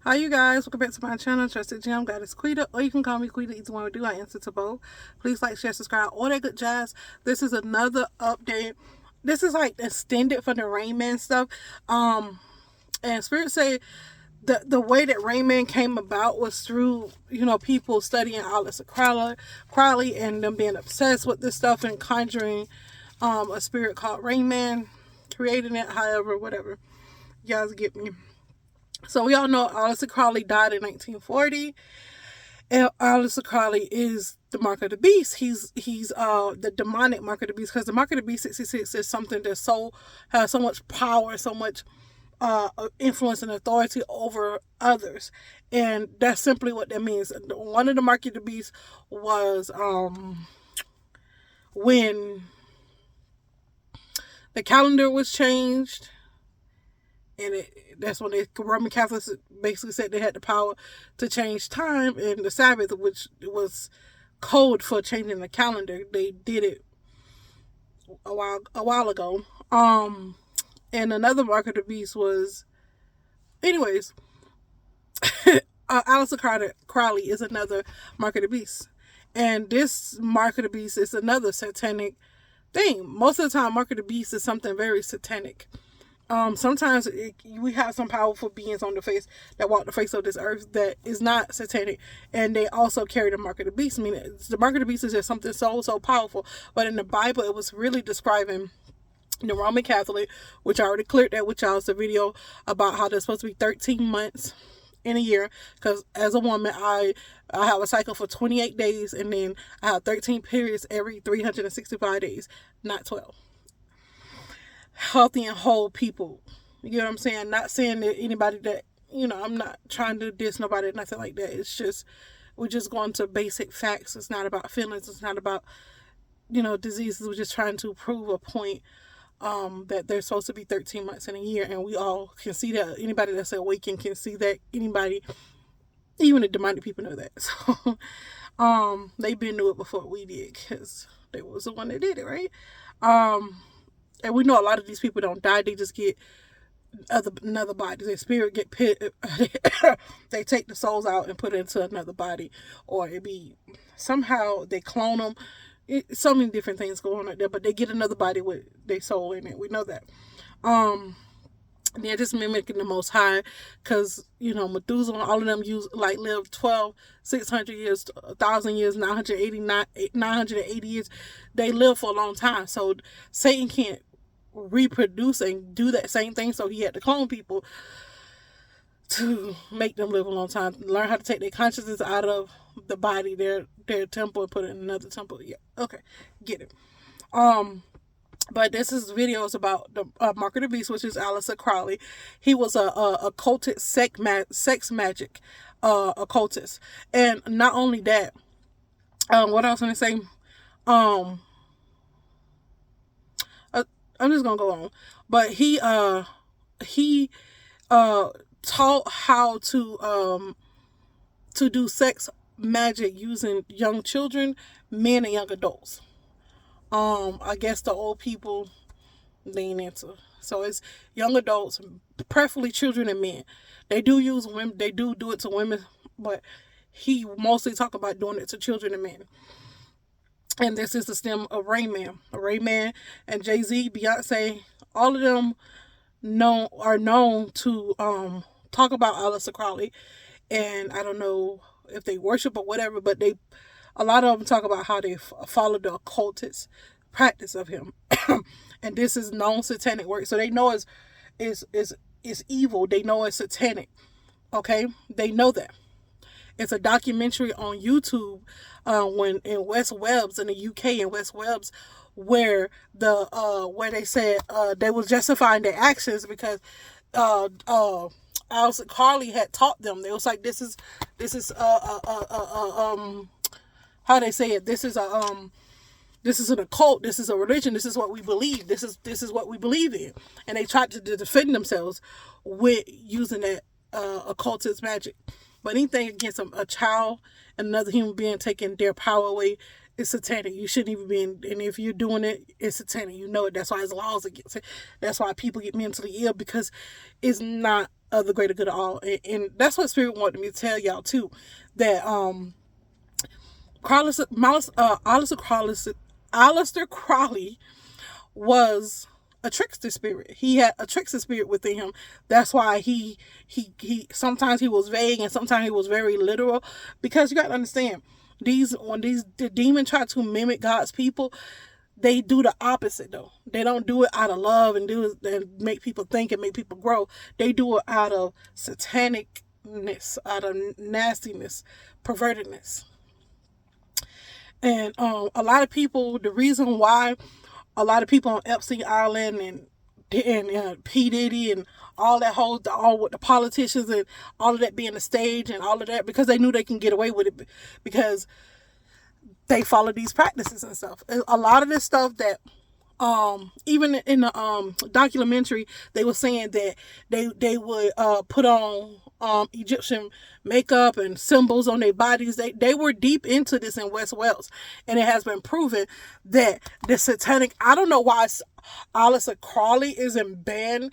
Hi you guys, welcome back to my channel, Trusted Gem Goddess Quita, or you can call me Quita, either one we do, I answer to both. Please like, share, subscribe, all that good jazz. This is another update. This is like extended from the Rain Man stuff. And Spirit say the way that Rain Man came about was through, people studying Aliester Crowley and them being obsessed with this stuff and conjuring a spirit called Rain Man, creating it, however, whatever. You guys get me. So we all know Aliester Crowley died in 1940. And Aliester Crowley is the mark of the beast. He's the demonic mark of the beast, because the mark of the beast 66 is something that has so much power, so much influence and authority over others, and that's simply what that means. One of the mark of the beast was when the calendar was changed, and that's when the Roman Catholics basically said they had the power to change time, and the Sabbath, which was code for changing the calendar, they did it a while ago. And another mark of the beast was, anyways, Aliester Crowley is another mark of the beast, and this mark of the beast is another satanic thing. Most of the time, mark of the beast is something very satanic. Sometimes we have some powerful beings on the face that walk the face of this earth that is not satanic, and they also carry the mark of the beast. I mean, the mark of the beast is just something so powerful. But in the Bible, it was really describing the Roman Catholic, which I already cleared that with y'all. It's a video about how there's supposed to be 13 months in a year, because as a woman, I have a cycle for 28 days, and then I have 13 periods every 365 days, not 12. Healthy and whole people. You know what I'm saying? Not saying that anybody that, I'm not trying to diss nobody, nothing like that. It's just, we're just going to basic facts. It's not about feelings. It's not about, diseases. We're just trying to prove a point, that there's supposed to be 13 months in a year, and we all can see that. Anybody that's awakened can see that. Anybody, even the demonic people, know that. So, they've been knew it before we did, because they was the one that did it, right? And we know a lot of these people don't die; they just get another body. Their spirit get pit. They take the souls out and put it into another body, or it be somehow they clone them. So many different things going on there, but they get another body with their soul in it. We know that. They're just mimicking the Most High, because Methuselah, all of them lived 600 years, 1,000 years, 980 years. They live for a long time, so Satan can't reproduce and do that same thing. So he had to clone people to make them live a long time. Learn how to take their consciousness out of the body, their temple, and put it in another temple. Yeah, okay, get it. But this is videos about the mark of the beast, which is Aliester Crowley. He was a occultist, sex magic occultist, and not only that. What I was going to say. I'm just gonna go on, but he taught how to do sex magic using young children, men, and young adults. I guess the old people lean into. So it's young adults, preferably children and men. They do use women. They do it to women, but he mostly talk about doing it to children and men. And this is the stem of Rain Man. Rain Man and Jay-Z, Beyonce, all of them are known to talk about Aliester Crowley. And I don't know if they worship or whatever, but a lot of them talk about how they follow the occultist practice of him. And this is known satanic work. So they know it's evil. They know it's satanic. Okay? They know that. It's a documentary on YouTube, when in West Wales in the UK, in West Wales, where they said they was justifying their actions because Aliester Crowley had taught them. They was like, this is how they say it. This is an occult. This is a religion. This is what we believe. This is what we believe in. And they tried to defend themselves with using that occultist magic. But anything against a child and another human being taking their power away it's satanic. You shouldn't even be in, and if you're doing it, it's satanic. You know it. That's why there's laws against it. That's why people get mentally ill, because it's not of the greater good at all. And that's what Spirit wanted me to tell y'all too, that Aliester Crowley was a trickster spirit. He had a trickster spirit within him. That's why he sometimes he was vague and sometimes he was very literal, because you got to understand, the demon try to mimic God's people, they do the opposite though. They don't do it out of love and make people think and make people grow. They do it out of satanicness, out of nastiness, pervertedness. And a lot of people, the reason why a lot of people on Epstein Island and P. Diddy and all that all with the politicians and all of that being a stage and all of that, because they knew they can get away with it, because they follow these practices and stuff. A lot of this stuff that even in the documentary, they were saying that they would put on Egyptian makeup and symbols on their bodies. They were deep into this in West Wales, and it has been proven that the satanic, I don't know why Aliester Crowley isn't banned.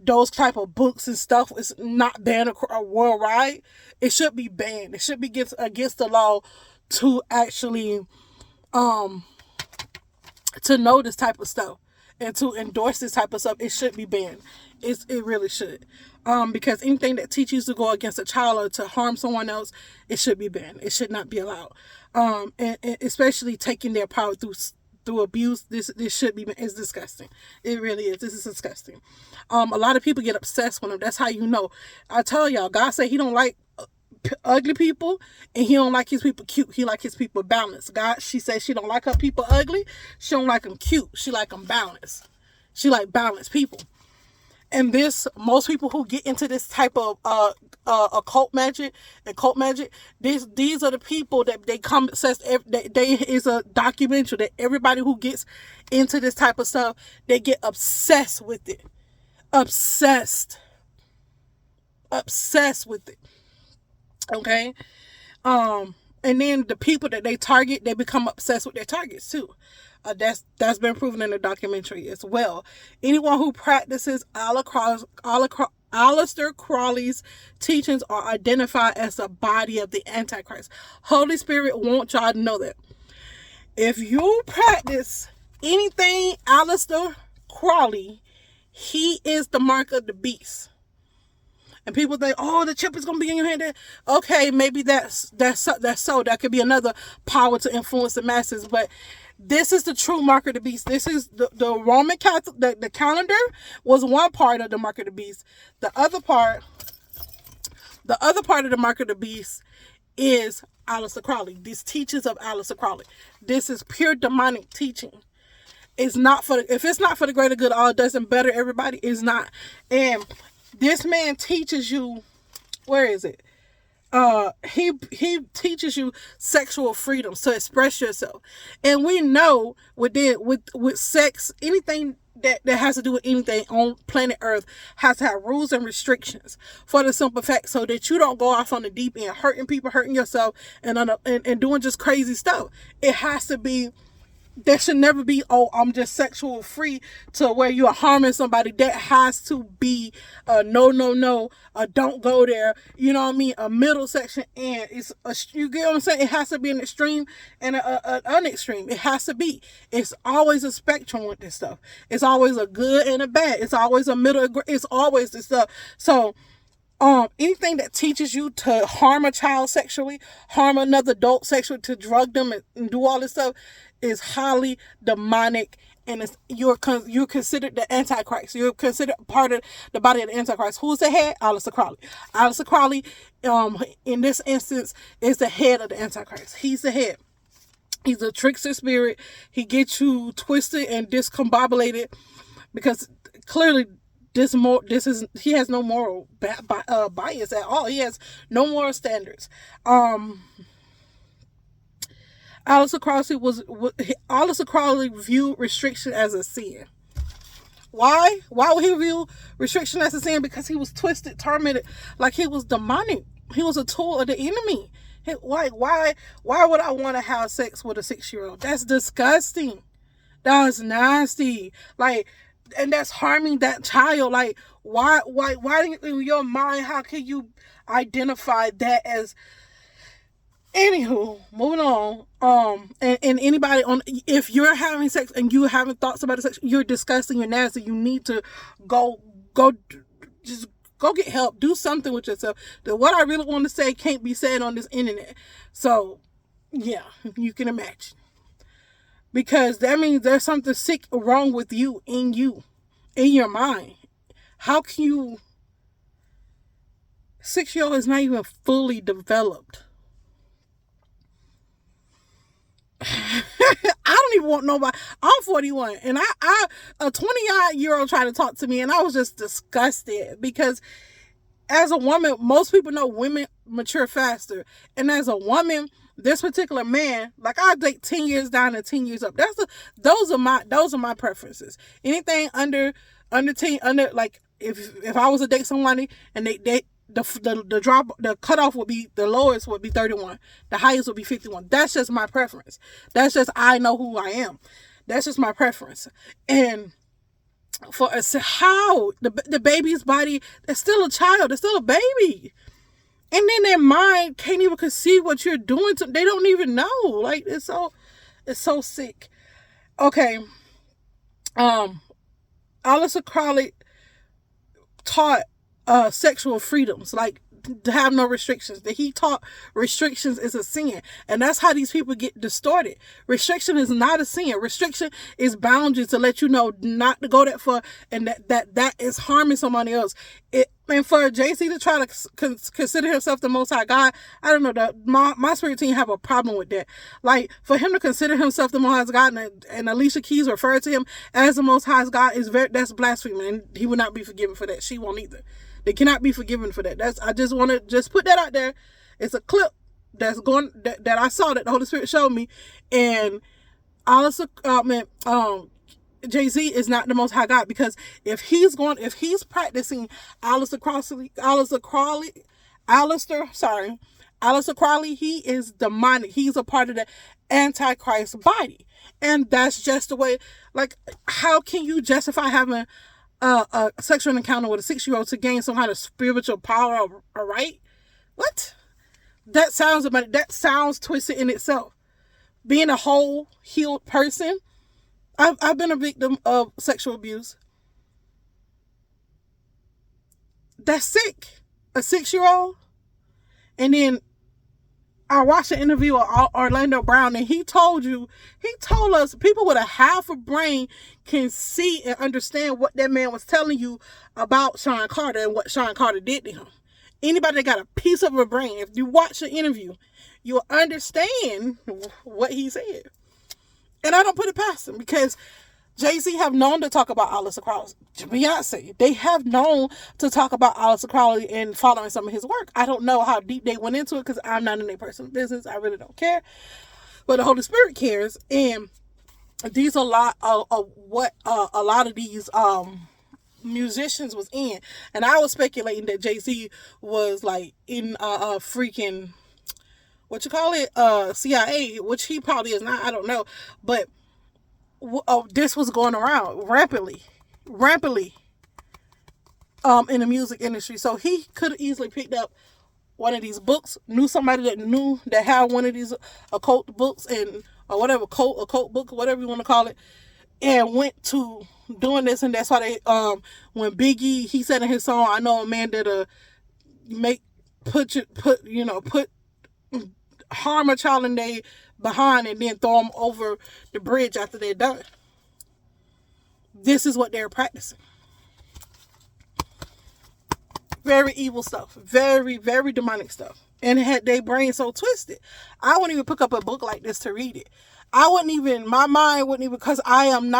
Those type of books and stuff is not banned worldwide. It should be banned. It should be against the law to actually to know this type of stuff and to endorse this type of stuff. It should be banned. It really should. Because anything that teaches you to go against a child or to harm someone else, it should be banned. It should not be allowed. And especially taking their power through abuse. This should be, it's disgusting. It really is. This is disgusting. A lot of people get obsessed with them. That's how you know. I tell y'all, God said he don't like ugly people, and he don't like his people cute. He like his people balanced. She said she don't like her people ugly. She don't like them cute. She like them balanced. She like balanced people. And most people who get into this type of occult magic and cult magic, these are the people that they come obsessed. They is a documentary that everybody who gets into this type of stuff, they get obsessed with it. Obsessed with it. Okay? And then the people that they target, they become obsessed with their targets too. That's been proven in the documentary as well. Anyone who practices Aliester Crowley's teachings are identified as the body of the Antichrist. Holy Spirit wants y'all to know that. If you practice anything Aliester Crowley, he is the mark of the beast. And people think, oh, the chip is going to be in your hand. Okay, maybe that's so. That could be another power to influence the masses. But this is the true mark of the beast. This is the Roman Catholic, the calendar was one part of the mark of the beast. The other part of the mark of the beast is Aliester Crowley. These teachings of Aliester Crowley. This is pure demonic teaching. It's not if it's not for the greater good, all it doesn't better everybody. It's not. And this man teaches you, where is it? He teaches you sexual freedom to express yourself. And we know with sex, anything that has to do with anything on planet Earth has to have rules and restrictions, for the simple fact so that you don't go off on the deep end, hurting people, hurting yourself, and doing just crazy stuff. It has to be. There should never be, oh, I'm just sexual free to where you're harming somebody. That has to be no, don't go there. You know what I mean? A middle section, and you get what I'm saying? It has to be an extreme and an extreme. It has to be. It's always a spectrum with this stuff. It's always a good and a bad. It's always a middle. It's always this stuff. So, anything that teaches you to harm a child sexually, harm another adult sexually, to drug them and do all this stuff, is highly demonic, and you're considered the Antichrist. You're considered part of the body of the Antichrist. Who's the head? Aliester Crowley. Aliester Crowley, in this instance, is the head of the Antichrist. He's the head. He's a trickster spirit. He gets you twisted and discombobulated, because clearly he has no moral bias at all. He has no moral standards. Aliester Crowley viewed restriction as a sin. Why? Why would he view restriction as a sin? Because he was twisted, tormented, like he was demonic. He was a tool of the enemy. Why would I want to have sex with a 6-year-old? That's disgusting. That's nasty. Like, and that's harming that child. Like, why in your mind, how can you identify that as? Anywho, moving on. And anybody on, if you're having sex and you having thoughts about the sex, you're disgusting, you're nasty. You need to go, just go get help. Do something with yourself. What I really want to say can't be said on this internet. So, yeah, you can imagine. Because that means there's something sick wrong with you, in your mind. How can you? 6-year-old is not even fully developed. I don't even want nobody. I'm 41, and I a 20-year-old tried to talk to me, and I was just disgusted because, as a woman, most people know women mature faster, and as a woman, this particular man, like, I date 10 years down and 10 years up. Those are my preferences. Anything under 10, like, if I was to date somebody and the cutoff would be, the lowest would be 31, the highest would be 51. That's just my preference. That's just, I know who I am. That's just my preference. And for us, how the baby's body, they're still a child, they're still a baby, and then their mind can't even conceive what you're doing to them. They don't even know. Like, it's so sick. Okay. Aliester Crowley taught sexual freedoms, like to have no restrictions. That he taught restrictions is a sin, and that's how these people get distorted. Restriction is not a sin. Restriction is boundaries to let you know not to go that far, and that is harming somebody else. And for JC to try to consider himself the Most High God, I don't know, that my spirit team have a problem with that. Like, for him to consider himself the Most High God, and Alicia Keys referred to him as the Most High God, that's blasphemy, and he will not be forgiven for that. She won't either. They cannot be forgiven for that. I just want to just put that out there. It's a clip that I saw that the Holy Spirit showed me, and Aliester, Jay-Z is not the Most High God, because if he's practicing Aliester Crowley, he is demonic. He's a part of the Antichrist body, and that's just the way. Like, how can you justify having a sexual encounter with a 6-year-old to gain some kind of spiritual power or right? What? That sounds twisted in itself. Being a whole healed person, I've been a victim of sexual abuse. That's sick. A 6-year-old. And then I watched an interview with Orlando Brown, and he told us people with a half a brain can see and understand what that man was telling you about Sean Carter and what Sean Carter did to him. Anybody that got a piece of a brain, if you watch the interview, you'll understand what he said. And I don't put it past him, because Jay-Z have known to talk about Aliester Crowley. Beyonce, they have known to talk about Aliester Crowley and following some of his work. I don't know how deep they went into it, because I'm not in their personal business. I really don't care. But the Holy Spirit cares. And these are a lot of what a lot of these musicians was in. And I was speculating that Jay-Z was like in freaking, what you call it, CIA, which he probably is not. I don't know. But this was going around rampantly in the music industry. So he could have easily picked up one of these books, knew somebody that had one of these occult books, and or whatever, occult book, whatever you want to call it, and went to doing this. And that's why they when Biggie, he said in his song, I know a man that'll put harm a child in they behind and then throw them over the bridge after they're done. This is what they're practicing. Very evil stuff. Very, very demonic stuff. And it had their brain so twisted. I wouldn't even pick up a book like this to read it. My mind wouldn't even, because I am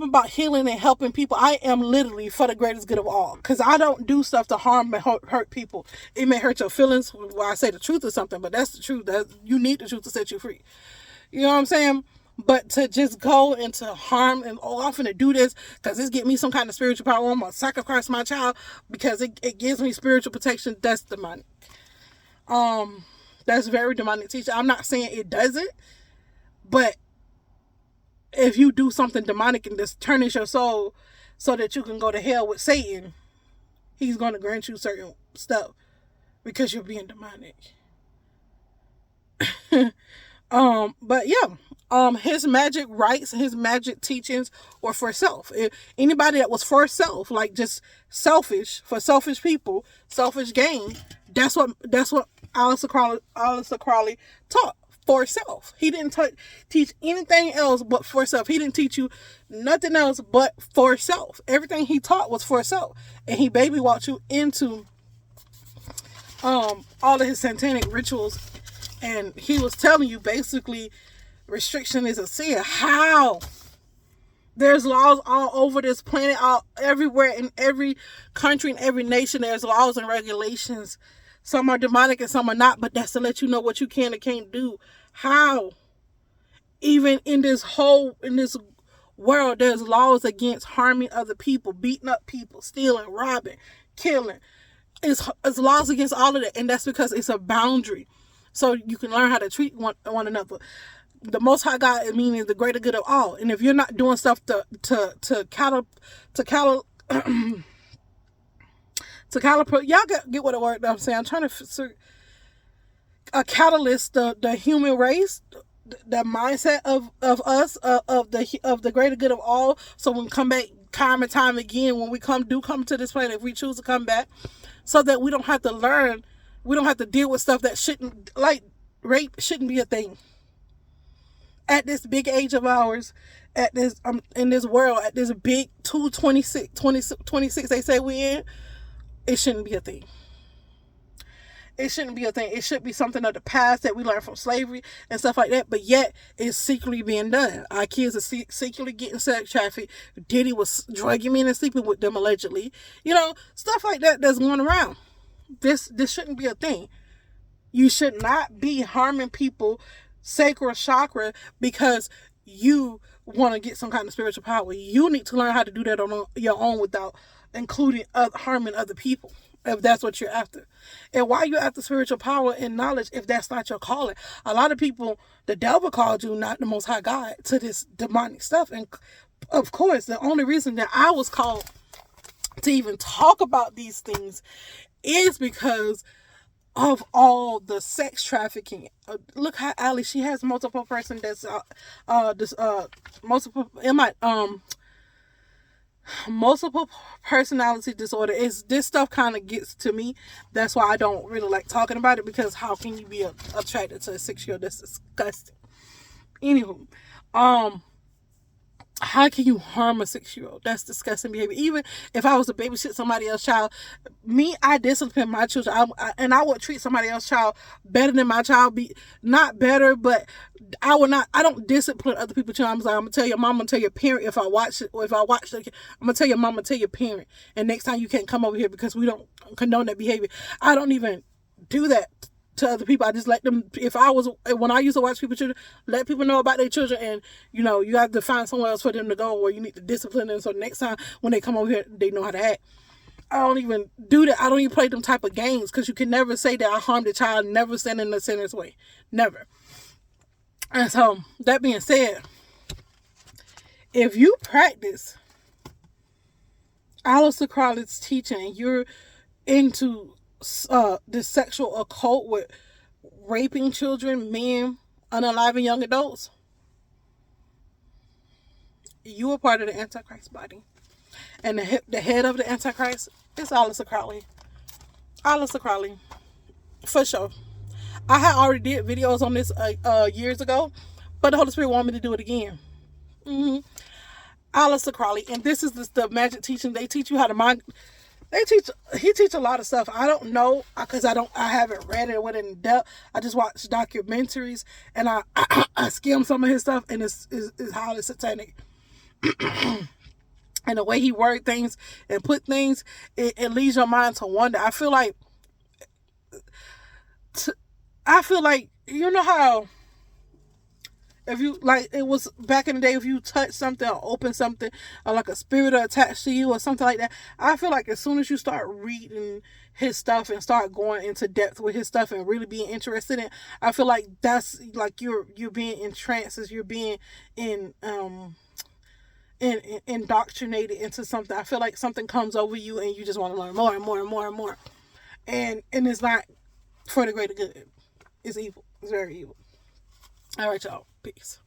about healing and helping people. I am literally for the greatest good of all. Because I don't do stuff to harm and hurt people. It may hurt your feelings while I say the truth or something, but that's the truth. You need the truth to set you free. You know what I'm saying? But to just go into harm and I'm finna do this because this get me some kind of spiritual power. I'm gonna sacrifice my child because it gives me spiritual protection. That's demonic. That's very demonic teaching. I'm not saying it doesn't, but if you do something demonic and just tarnish your soul so that you can go to hell with Satan, he's going to grant you certain stuff because you're being demonic. But yeah, his magic rites, his magic teachings were for self. If anybody that was for self, like just selfish, for selfish people, selfish gain, that's what Aliester Crowley taught. For self. He didn't teach anything else but for self. He didn't teach you nothing else but for self. Everything he taught was for self. And he baby walked you into all of his satanic rituals. And he was telling you basically restriction is a sin. How? There's laws all over this planet, everywhere, in every country, in every nation. There's laws and regulations. Some are demonic and some are not, but that's to let you know what you can and can't do. How? Even in this world, there's laws against harming other people, beating up people, stealing, robbing, killing. It's laws against all of that, and that's because it's a boundary. So you can learn how to treat one another. The Most High God, meaning the greater good of all. And if you're not doing stuff to calibrate, y'all get what the word I'm saying. I'm trying to catalyst the human race, the mindset of us, of the greater good of all. So when we come back time and time again, when we come to this planet, if we choose to come back, so that we don't have to learn, we don't have to deal with stuff that shouldn't, like rape shouldn't be a thing. At this big age of ours, at this in this world, at this big 26 they say we in, it shouldn't be a thing. It shouldn't be a thing. It should be something of the past that we learned from slavery and stuff like that. But yet, it's secretly being done. Our kids are secretly getting sex trafficked. Diddy was drugging men and sleeping with them allegedly. You know, stuff like that that's going around. This shouldn't be a thing. You should not be harming people, sacral chakra, because you want to get some kind of spiritual power. You need to learn how to do that on your own without including harming other people, if that's what you're after. And why you're after spiritual power and knowledge if that's not your calling? A lot of people, the devil called you, not the Most High God, to this demonic stuff. And of course, the only reason that I was called to even talk about these things is because of all the sex trafficking. Look how Ali, she has multiple multiple personality disorder. This stuff kind of gets to me. That's why I don't really like talking about it, because how can you be attracted to a 6-year-old? That's disgusting. Anywho, how can you harm a 6-year-old? That's disgusting behavior. Even if I was to babysit somebody else's child, I discipline my children. I would treat somebody else's child better than my child. Not better, but I don't discipline other people's children. I'm going to tell your mom, I'm going to tell your parent if I watch it, or if I watch it, I'm going to tell your mom, tell your parent. And next time you can't come over here because we don't condone that behavior. I don't even do that to other people. I just let them, when I used to watch people's children, let people know about their children, and you have to find somewhere else for them to go, or you need to discipline them so next time when they come over here they know how to act. I don't even do that. I don't even play them type of games, because you can never say that I harmed a child, never stand in the sinner's way. Never. And so, that being said, if you practice Aliester Crowley's teaching and you're into this sexual occult with raping children, men, unaliving young adults, you are part of the Antichrist body. And the head of the Antichrist is Aliester Crowley. Aliester Crowley. For sure. I had already did videos on this years ago, but the Holy Spirit wanted me to do it again. Aliester Crowley. And this is the magic teaching. They teach you how to mind. He teach a lot of stuff. I don't know, because I haven't read it or went in depth. I just watched documentaries, and I skimmed some of his stuff, and it's highly satanic. And the way he word things and put things, it leads your mind to wonder. I feel like you know how, if you, like, it was back in the day, if you touch something or open something, or like a spirit attached to you or something like that, I feel like as soon as you start reading his stuff and start going into depth with his stuff and really being interested in, I feel like that's like you're being entranced, as you're being indoctrinated into something. I feel like something comes over you and you just want to learn more and more and more and more. And it's not for the greater good. It's evil. It's very evil. All right, y'all. Peace.